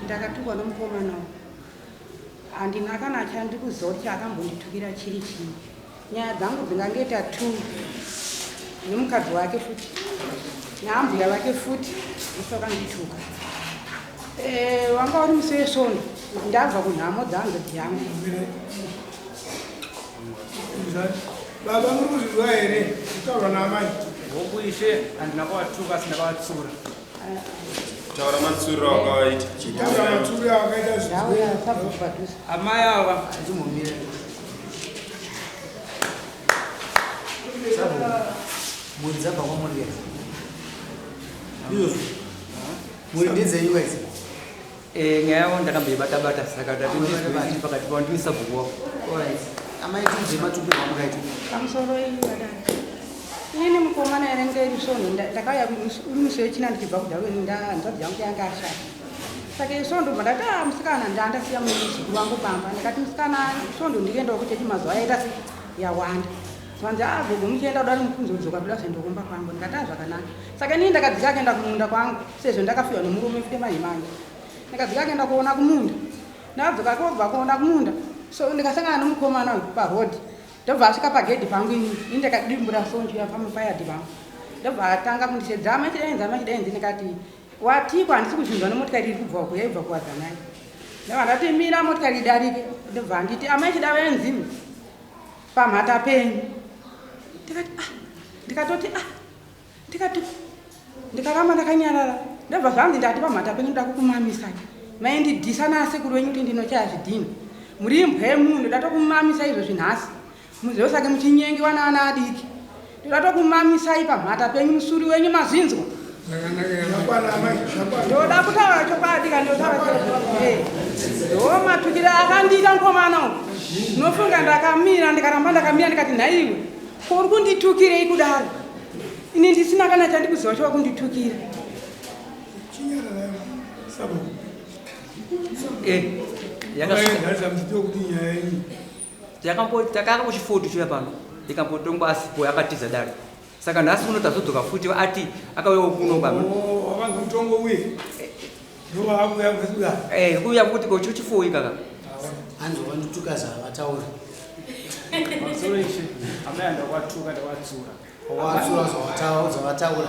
ndakatukwa nomukomana handina kana chandikuziva kuti chakambonditukira chiri chii. Nyaya dzangu dzingangoita 2 nemukadzi wake futi neambuya vake futi ndisakandituka. Wanga uri musi wesvondo ndabva kunhamo dzangu dzangu. Baba muri kuzvizwa here kutaura namai? Wokuishe handina kwatuka asina kwavatsura. Taura matsuriro wakawaita. Taura matsuriro wakaita zvauya sabvapadhusa. Amai ava ndimumire. Muri dzabva kwamuri here? Izvozvo muri ndedzenyu idzi? nyaya yavo ndakamboibata-bata saka ndati pakati pavo ndinisa bhuku wako. Amai tinzvematupi kwamukaita? Pamusoro iyi vadai. Ini mukomana ere ngeri svondo ndakauya musi wechina ndichibva kudhaweni hanzvadzi yangu yanga ashata. Saka isvondo bva ndati musikana ndandasiya muzukuru wangu pamba. Ndikati musikana svondo ndikuendawo kuchechi mazuva aita yawanda. Vanzi gogo muchienda kudari mukunzi udzoka toda kuzoenda kwangu. Ndikati zvakanaka. Saka inini ndakadzika kuenda kumunda kwangu sezvo ndakafiwa nemurume futi mahimanya. Ndakadzika kuenda kuona kumunda. Ndakadzoka kobva kuona kumunda. So ndikasangana nomukomana parodhi. Ndobva asvika pagedhi pangu ini ndakadimbura sonju yapama payadhi pangu. Ndobva atanga kundisedzera machidenzi ndikati watikwa handisi kuzvinzwa nemotikari iri kubva uko yaibva kuwadzanai. Ndobva ndati mira motikari idarike. Ndobva nditi amai chida venzini pamhata penyu. Ndikati ndikaramba ndakanyarara. Ndobva zvanzi ndati pamhata penyu ndoda kukumamisai. Maindidhisa nasekuru wenyu kuti ndinochaya zvidhina. Muri imbwa yemunhu ndoda tokumamisa izvozvi nhasi. Muzivo sake muchinyengewa naana adiki. Ndoda tokumamisai pamhata penyu musuri wenyu mazinzwa. Ndoda kutaura chokwadi kandotaura chezvo. Ndo matukire akandiita mukomana uyu. Ndinofunga ndakamira ndikaramba ndakamira ndikati nhaiwe uri kunditukirei kudaro. Ini ndisina kana chandikuziva chova kunditukira. takanga kuchifoto chiya pano ikambotongwa asipo yakatiza dare saka nhasi uno tazodzoka futi ati akauyawo kuno mutongo uye kuya kuti kocho chifoyi kaka anzova ndituka zvavataura watsura zvavataura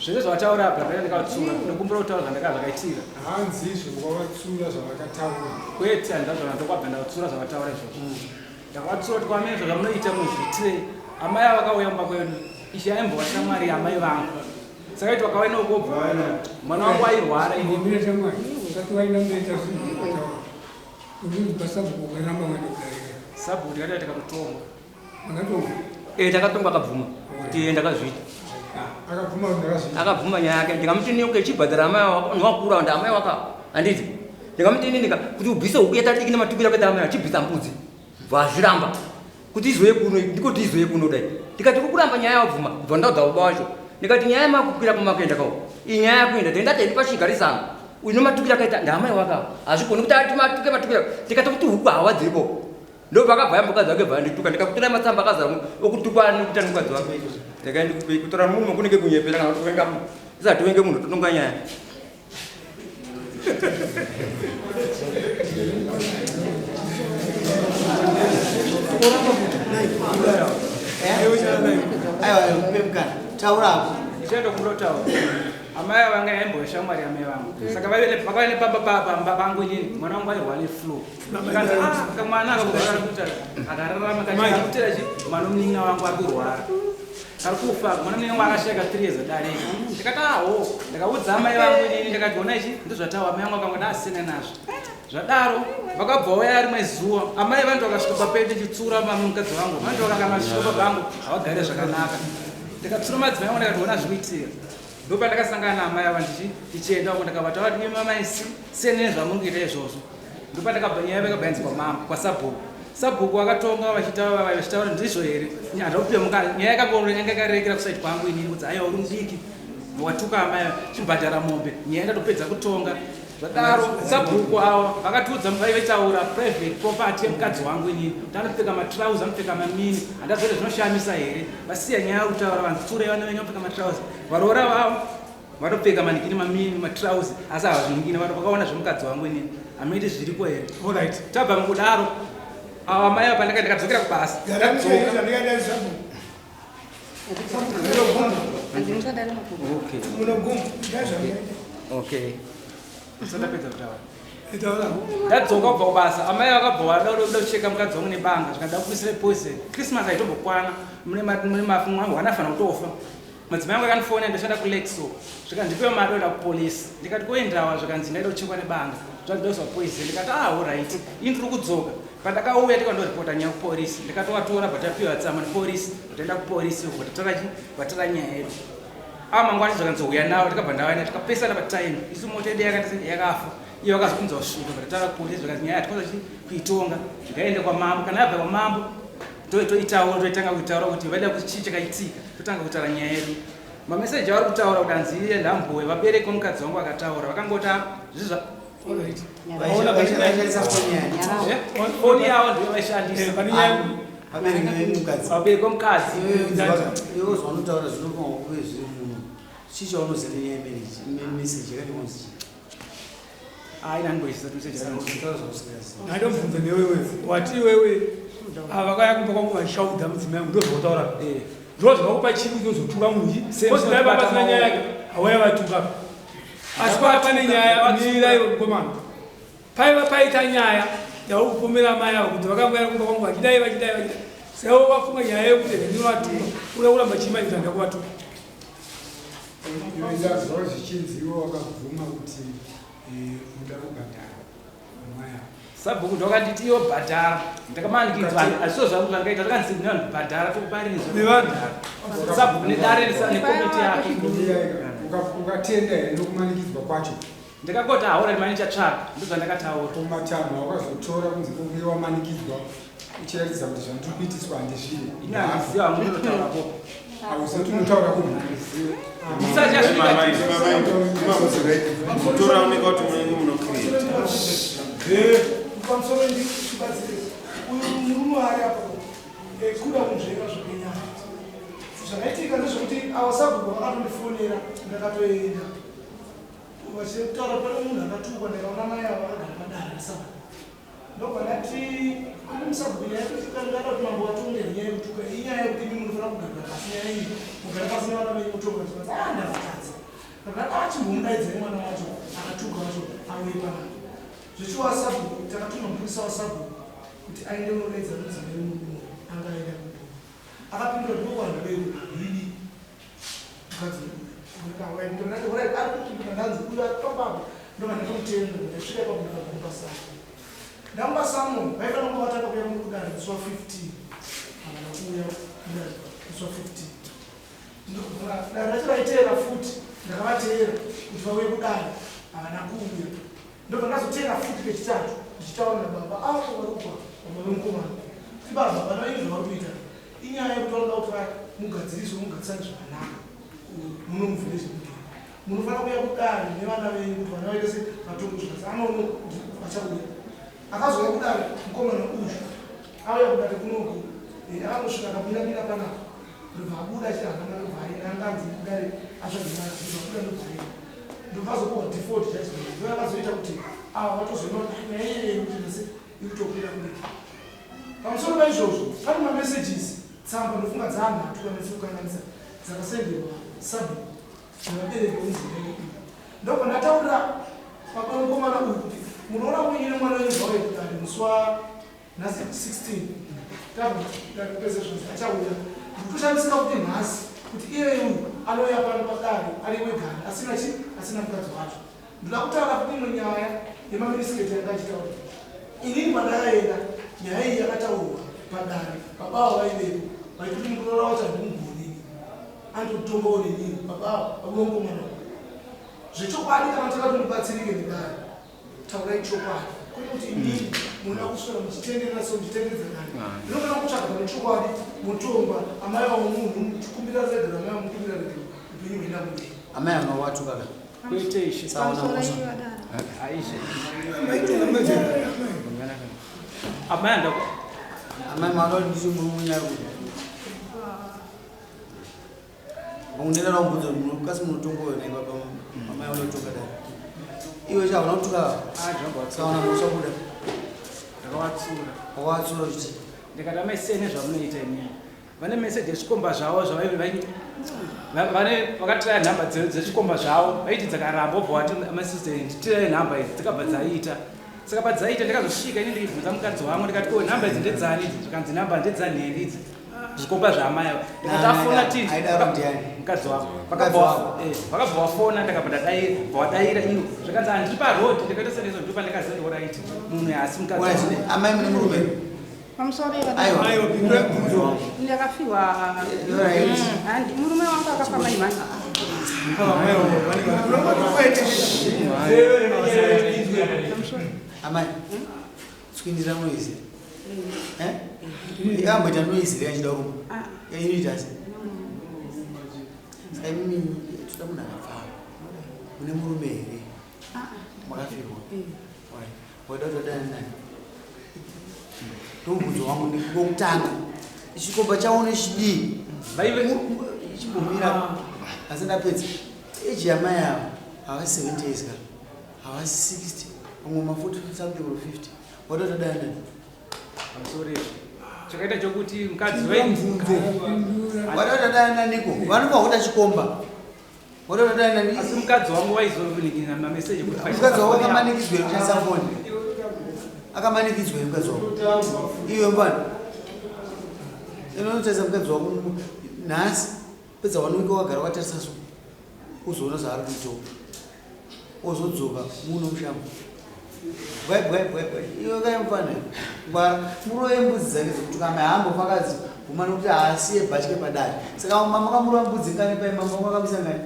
zvese zvavataura apa ndakatsura ndikumbura kutaura zvandakazvakaitira hanzizvo kwavatsura zvavakataura kwete handazvona ndokwabva ndakatsura zvavataura izvozvo ndakavatsura kuti kwamene zvazvamunoita muzviitire amai avakauya mumba kwedu ichi aimbova shamwari amai vangu saka iti wakawaina ukobva waina mwana wangu airwara mire shamwari usati waina munoita zvivataura uninzwa sabhuku kweramba mwene kudarika sabhuku tikati takamutonga akatonga takatonga akabvuma kuti ndakazviita akabvuma nyaya yake ndikamuti ichibhadhara amai wakura ndi amai waka handiti ndikamuti ininika kuti ubvise huku yatadiki nematukira kwete amai achibvisa mbudzi vazviramba kuti izoye kuno ndikoti izoye kuno dai ndikati kukuramba nyaya yabvuma bva ndaudza uba wacho ndikati nyaya yemakukwira kumakuenda kawo iyi nyaya yakuenda ndendati pashigarisano uyu nematukira akaita ndamai wakawo hazvikoni kuti ati matukira ndikati kuti huku hawa dziripo ndobva yambokadzi wake bva ndituka ndikakutora matsamba akazara okutukwa nekuita nemukadzi wake ndikakutora munhu kunenge kunyepera kana kuti wenga isati wenge munhu totonga nyaya ichendo kurotaura amai vange aimboya shamwari amai vangu saka vakaine pamba pangu inini mwana wangu airwa neflu mwana akakuti akararama kachiamutira chi mwana munin'ina wangu akurwara ari kufa mwana munin'ina wangu akasheka 3 years adarika ndikati aho ndikaudza amai vangu inini ndikati ona ichi ndozvataura amai vangu akangoti asina nazvo zvadaro vakabva uya rimwe zuva amai vantu vakasvika papete chitsura mukadzi vangu vantu vakamasvika pabangu havagare zvakanaka ndikatsura madzimai vangu ndikati ona zvikuitira ndopa ndakasangana naamai ava ndichienda uko ndakavataura kuti mamai senene zvamurikuita izvozvo ndopa ndakabva nyaya vakabaidzwa sabhuku vakatonga vachitaura ndizvo here handaupiwe mukana nyaya yakangakarekera kusaiti kwangu inini kuti aiwa uri mudiki watuka amai chibhadhara mombe nyaya ndatopedza kutonga zvadaro sabhuku ava vakatiudza vaitaura private property yemukadzi wangu inini kuti anopfeka matrauza anopfeka mamini handazvore zvinoshamisa here vasiya nyaya yekutaura vanzi tsurei vana venyu vapfeka matrauza varoora vavo vatopfeka manikini mamini matrauzi asi havazviningini vakaona zvemukadzi wangu inini hamiti zviripo here Alright. tabva mukudaro ava mai apa ndikadzokera kubasa satapedza kutaura ndadzoka kubva kubasa amai vakabva vadaoda kucheka mukadzi wangu nebanga zvikada kuisire poison christmas haitombokwana mune mafi mwangu vanafana kutofa madzimai angu akandifonera ndashanda kulexo zvikandipewa mari oda kupolisi ndikati kuendawa zvikanzi ndaida kuchekwa nebanga zvandidozwa poison ndikati alright ini ndiri kudzoka pandakauya tikandoripota nyaya kupolisi ndikatovatora batapiwa tsama nepolisi bataenda kupolisi uko vatara nyaya yedu mangwani zvakanzouya navo tikabva ndavaenda tikapesana patime isu moto yedu yakafa iyo vakazi kunza usvika vatatara kupolisi zvakanzi nyaya yatikwanza kuitonga zvikaende kwamambo kana yabva kwamambo toitaura toitanga kutaura kuti vaida kuti chii chakaitika totanga kutaura nyaya yedu mameseji avari kutaura kuti hanzi ndambowe vabereki vomukadzi wangu vakataura vakangoti zvizva foni yavo ndiyo vaishandisa vabereki vomukadzi iwo zvanotaura zvinofana kuve zviri muno chii chaunoziva nenyaya yemeseji yakatimonzi ainandiboisisa meseji Ndomubvunza newewe wati iwewe vakaya kumba kwangu vaishaudha mudzimai yangu ndozvotaura ndo zvakakupa chiri uzotuka munji kozidai papasina nyaya yake hawaya vatuka asi paa pane nyaya miraivo mukomana paiva paita nyaya yauri kupomera mai avo kuti vakambaya kumba kwangu vachidai saiwo vafunga nyaya yekuti ndinovatuma uda kuramba chimaita ndakuvatuka zvava zvichinziwa wakabvuma kuti uda kubhadhara mai avo sabhuku ndakanditi iyo bhadhara ndakamanikidzwa azviso zvangu zvangaita ndakanzi ndibhadhara tokuparizwa sabhuku nedare nekomiti yake ukatenda here nokumanikidzwa kwacho ndakangoti haura mani chatsvaka ndozvandakataura tomatama wakazotora kunzi uye wamanikidzwa uchiratidza kuti zvandikuitiswa handizviri inyandiziva hangu ndotaura koko hauzoti unotaura kunhu Tora uneka kuti munenge munocreate. Pamusoro ndikubatsire uyu murume ari apo kuda kunzvera zvekenyaya zvakaitika ndezvekuti avasabhuku vakatondifonera ndakatoenda vachitaura pane munhu akatukwa ndakaona mai avo akagara padare saba ndobva ndati kune musabhuku nyaya yekuti kandada kuti mambo vatongere nyaya yekutuka inyaya yekuti imi munofana kugarira pasi nyaya iyi mugara pasina vana venyu kutonga ndazvatadza chimbomudaidza mwana wacho akatuka wacho auye panapa zvichiwa sabhuku takatuma mupurisa wasabhuku kuti aende unodaidza mudzimai mudumo angaenda kudumo akapindura ndokwana vedu havidi ari kupindura papapo ndoka ndakamutenga ndasvika ipapo ndakamupasamu ndamupasamu vaifana kuva vatanga kuya mukudare zuva 15 havana kuuya kudare zuva 15 dare racho raiteera futi ndakavateera kuti vauye kudare havana kuuya ndobva ndazoteera futi pechitatu ndichitaura nababa apo varukwa baba vemukomana ibaba vana venyu zvavari kuita inyaya yekuti vanoda kuti mugadziriswe mugadzisane zvakanaka munomuvhire zvemugero munofana kuya kudare nevana venyu kuti vana vaite sematongo zvikazi anono vachauya akazouya kudare mukomana uyu auya kudare kunoku akanosvika akabirabira panapa ndobva abuda achihangana ndobvaenda anganzi kudare azvaginakuda ndobvaenda ndokazopuwa default judgment ndoyakazoita kuti ava vatozoona kuti nase irikutokwira kudai pamusoro paizvozvo pane mamessages tsamba ndofunga dzaanhatu kanekukanganisa dzakasenderwa sabhuku nevabereki vemudzimai ndobva ndataurira baba mukomana uyu kuti munoona muine mwana wenyu zvauye kudare musi wanhasi 16 tabapezezvonzi achauya ndikutoshandisira kuti nhasi kuti iye uyu anouya pano padare ari wegari asina mukadzi wacho ndoda kutaura kuti imwe nyaya yemaminisiketi yakachitaura inini pandakaenda nyaya iyi yakataurwa padare babavo vaivepo vaikuti mukunora wacho handimugoni andotongawo nenini babavo vakunokomana zvechokwadi kana takati mubatsirike nedare taurai chokwadi kwete kuti inini munoda kuswera muchitenderera so muchitendedza dare ndinofana kutsvaga pane chokwadi mutomba amai vavo munhu muchikumbira regera amai vamukumbira regera upenyu hwenda kudei amai anowatuka ka kuite ishi aishe amai andako amai mangati ndichimurumunyakuti Ungena na mbuzo kasi munotongo na baba mama yao notonga da. Iwe cha unotuka sawa na musobuda. Ndakawatsura kuti ndikati maisene zvamunoita imini vane message ezvikomba zvavo vane vakatira nhamba dzezvikomba zvavo vaiti dzakaramba obva wati amasistent tirai nhamba idzi dzikabva dzaita saka padzaita ndikazosvika ini ndikibvunza mukadzi wangu ndikati ko nhamba idzi ndedzani idzi zvikanzi nhamba ndedzanheri idzi zvikomba zvaamai avo ndikati afona tii mukadzi wavo vakabva wafona ndakabva wadaira iwo zvakanzi handiri parod ndikaita senezo ndipa ndikazendoraiti munhu asi mukadzi amai mune murume Pamusori aiwa pindura kubvunzo ndakafiwa handi murume wangu akafa mai mani. amai swindira noise ikamboita noise yachida rumu inoita se saka mimi toda munhu akafa mune murume here makafirwa waida kutodana naye ndomubvunzo wangu ndikokutanga chikomba chaone chidii ichimbomira asi ndapedza eji yamai avo havasi 70 years ka havasi 60 umwe ma40 something or 50 waida kutodana naye pamusori chakaita chokuti mukadzi waida kutodana naniko vanobva kuda chikomba waida kutodana nani asi mukadzi wangu waizonikina mameseji kuti mukadzi wako akamanikidzwa kushandisa foni akamanikidzwa mukadzi wako iwe mbani inonotaisa mukadzi wako nhasi pedza wanuika wagara watarisa so uzoona zvaari kuitoka ozodzoka muno mushamba bwaibwaibwaibwa iwe kaimufana murove mbudzi dzake zokuti kama hambofakadzi guma nokuti haasiye bhatye padare saka makamurova mbudzi ngani pai mama wakamisa ngani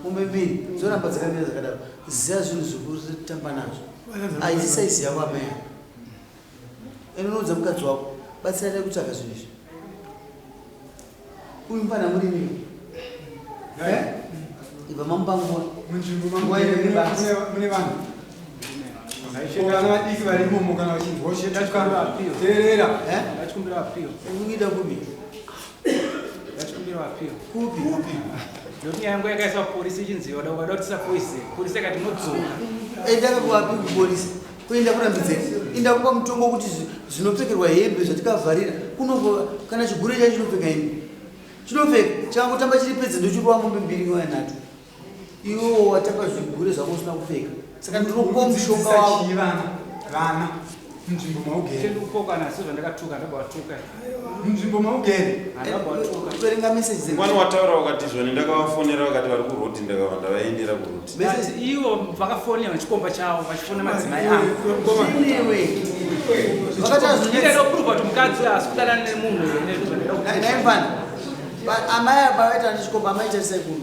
mombe mbiri dzoramba dzakamira zvakadaro ziya zvinhu zvikuru zvetamba nazvo haisi saizi yako amaya inonodza mukadzi wako batsirane kutsvaga zvinhu izvi uyu mupana murini ibva mamupangua munzvimbo mune vanhu kana vadiki varimomo kana vachinzwateerera ndachikumbira apio ukuita kupi ndachikumbira apio kupi ndokuti yangu yakaiswa polisi ichinzi wada kuti tisapoise polisi yakati modzoka ndakakuvapi kupolisi kuenda kurambidzeni indakupa mutongo kuti zvinopfekerwa hembe zvatikavharira kunobva kana chigure chacho chinopfeka hembe chinopfeka chakangotamba chiri pedzi ndochirwa mombe mbiri wanhatu iwo watapa zvigure zvako usina kupfeka saka ndinokupa mushonga wako vana munzvimbo maugere ndikupokana asi zvandakatuka ndabawatuka munzvimbo maugere torenga meseji Kwani wataura wakati zvone ndakavafonera vakati vari kuroti ndakavanda vaendera kuroti. Basi iwo vakafonera chikomba chavo vachifona madzimai avo. Vakati prove kuti mukadzi asikudana nemunhu naimfana amai apa vaita nechikomba amaita sekuru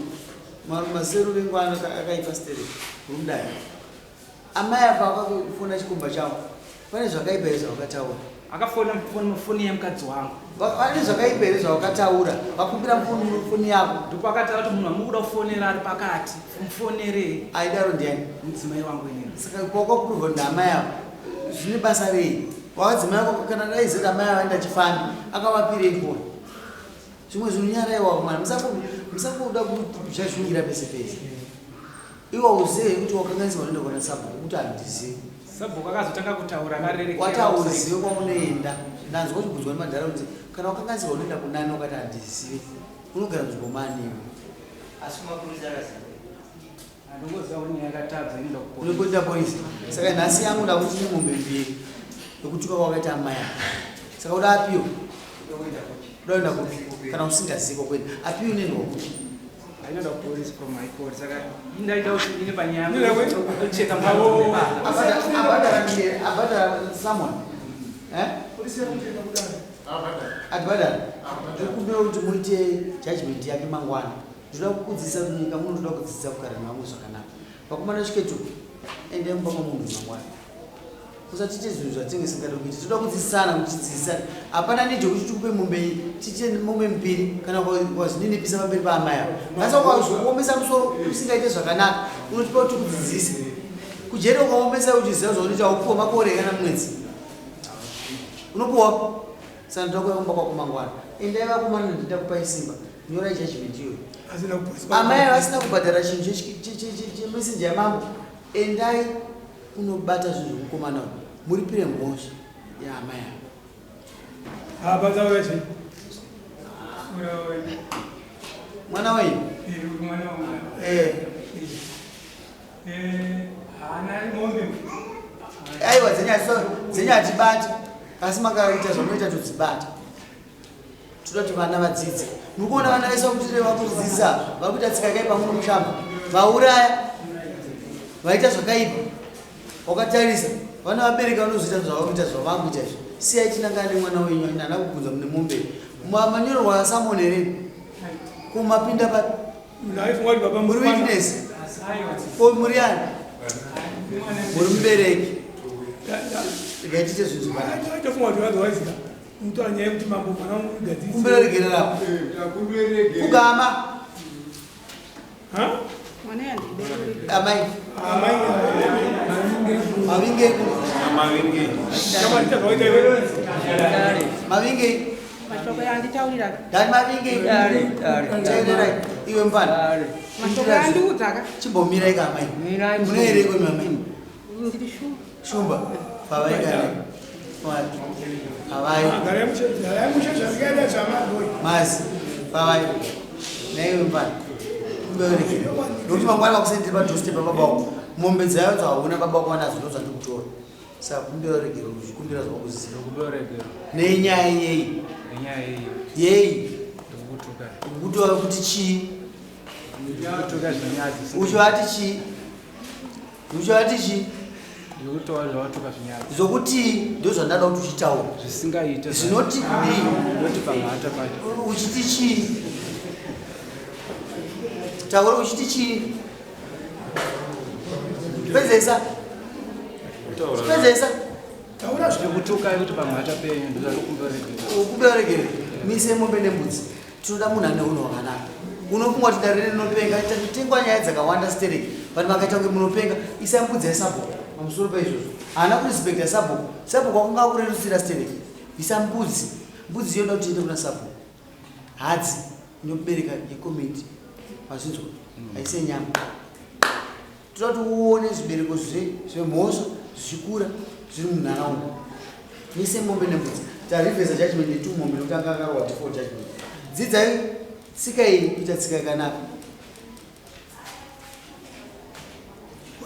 maseru vengwana akaipa stere rumdai amai apa akafona chikomba chavo pane zvakaipa here zvavakataura akafona mufoni yemukadzi wangu pane zvakaipa here zvavakataura vakumbira foni yako ndipo akataura kuti munhu amukuda kufonera ari pakati mufonere aidaro ndiani mudzimai wangu inini saka kwakaprova kuti amai avo zvine basa rei wakadzimai ako kana daizeti amai avo aenda chifambi akavapirei foni zvimwe zvinonyaraiwa mwana musakuda kuti zvashungira pese pese iwo uzive kuti wakanganiswa unoenda kuona sabhuku kuti handizivi sabhuku akazotanga kutaura akarerekera watauzive kwaunoenda ndanzwa kuchibudzwa nemadharaunda kana wakanganiswa unoenda kunani wakati handizivi unogara nzvimbo maniwe asi mapurisa unokuita polisi saka nhasi yangu ndakuti ine mombe mbiri yokutuka kwakaita amai saka uda apiwo udaenda kupi kana usingaziko kwenda apiwo unoendwa kuti ainoda kupolisi from my court saka indaida kuti ine panyama kucheka mavo abhadhara someone adhadhara ndikumbira kuti muite judgment yake mangwana ndoda kukudzidzisa nyika muno ndoda kudzidzisa kugara nevamwe zvakanaka pakumana chiketo ende mupama munhu mangwana usatiite zvinhu zvatinge singada kuita toda kudzidzisana kutidzidzisana hapana nidhi kuti tikupe mombe iyi tiite mombe mbiri kana wazvininipisa pamberi paamai avo ngasa ukazokuomesa musoro usingaite zvakanaka unotipa kuti kudzidzise kujeri ukaomesa uchiziva zvaunoita upuwa makore kana mwedzi unopuwa saka ndoda kuyakumba kwako mangwana endai vakomana ndindakupai simba nyorai judgment iyoyo. Hazina kupoliswa. Amai vasina kubhadhara chinhu chemesenja yamambo, endai kunobata zvinhu zvekukomana uku, muripire mhosva yaamai avo. Abaza wese. Mwana wenyu? Mwana wangu. Ana ng'ombe. Aiwa dzenya hatibati, asi makaita zvamunoita todzibata. Toda kuti vana vadzidze. Muri kuona vana vese vakutire vakudzidzisa, vakuita tsika yakaipa muno mushamba, vauraya, vaita zvakaipa. Wakatarisa, vana vabereka vanozoita zvavakuita zvavakuita izvo. Siyai chinangana nemwana wenyu anyana kubvunza mune mombe. Manyorwa asamone here. Kumapinda pa Naifungwa kuti baba muri witness. Ko muri ani? Muri mubereki. Ngaitite zvinhu zvakanaka. Ndofungwa kuti vazowaziva. Mtu anyaya kuti mambo mwana wangu gadzisi. Kumberegerera. Kugama. Ha? Mwana yandibereki. Amai. Mavinge. Mavinge. Kama nitakawaita wewe. Mavinge. Mashoko yanditaurira. Dani mavinge. Chaiterai. Iwe mfana. Mashoko yandiudzaka. Chimbomirai kamai. Mune here kwe mamai. Ndiri shumba. Shumba. Pavai kana. Pavai. Mazi. Pavai. Naiwe mfana. Kumberekere. Nokuti mangwana vakusendera padhoste pababa wako. Mombe dzayo dzauna baba wako wanadzo ndozvandikutora. Saka kumberekere kuzvikumbira zvakuzisira. Nenyaya yeyi. Yeyi. Kutora kuti chii? Uchovati chii? Uchovati chii? Zokuti ndozvandada kuti uchitaura. Zvinoti kudii? Uchiti chii? Taura uchiti chii? Pezesa? Pezesa? Ukuberekere. Mise mombe nembudzi. Tinoda munhu ane unhu hwakanaka. Unofungwa kuti dare rinopenga, tengwa nyaya dzakawanda stereki. Vanhu vakaita kunge munopenga, isai mbudzi yesabhuku pamusoro paizvozvo. Haana kurispekta sabhuku. Sabhuku wakanga kurerusira stereki. Isa mbudzi. Mbudzi yoda kuti tiende kuna sabhuku. Hadzi inobereka yekomiti. Mazvinzwa? Haise nyama. Toda kuti uone zvibereko zvemhosva zvichikura zviri munharaunda. Mise mombe nembudzi. Tarivhesa judgment ne2 mombe nokuti anga akarwa default judgment. Dzidzai tsika iyi kuita tsika yakanaka.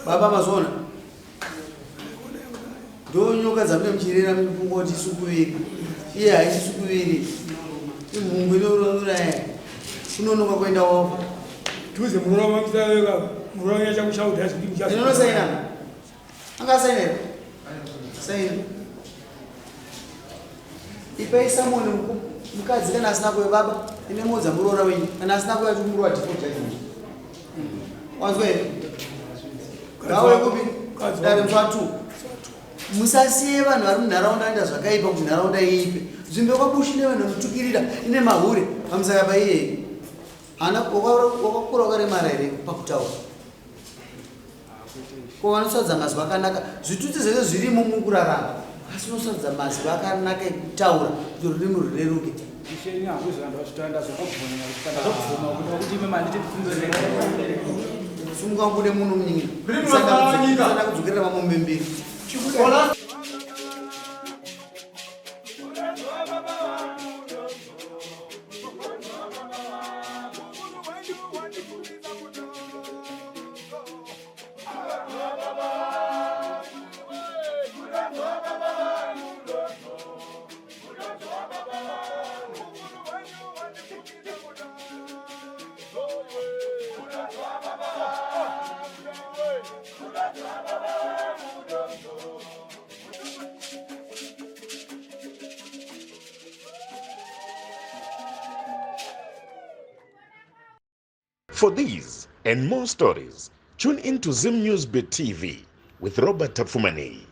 Baba mazona. Ndonyoka dzamune muchirera mufungo kuti sukuviri. Iye haisi sukuviri. Imhungu inouraya. Kunonoka kuenda wafa. Tuze murora mamsayo murora yacha kushauda yazviki chaso. Inosaina. Anga saina. Saina. Ipai samoni mukadzi kana asina kuve baba ine modza muroora wenyu kana asina kuve kuti muroora default judgment. Wanzwa here? Gawe kupi? Dare mswatu. Musasiye vanhu vari munharaunda vaita zvakaipa kuti nharaunda iipe. Nzvimbo yakabushi nevanhu vanotukirira ine mahure pamusaka paiye. Hana wakakura wakaremara here pakutaura. Ko vanosadza mazwi akanaka. Zvituti zvese zvirimo mukurarama. Asi unosadza mazwi akanaka ekutaura kuti rurimi rureruke. Simungabude muno munyika. Musada kudzokerera mamombe mbiri. For these and more stories, tune in to Zim News Bit TV with Robert Tafumani.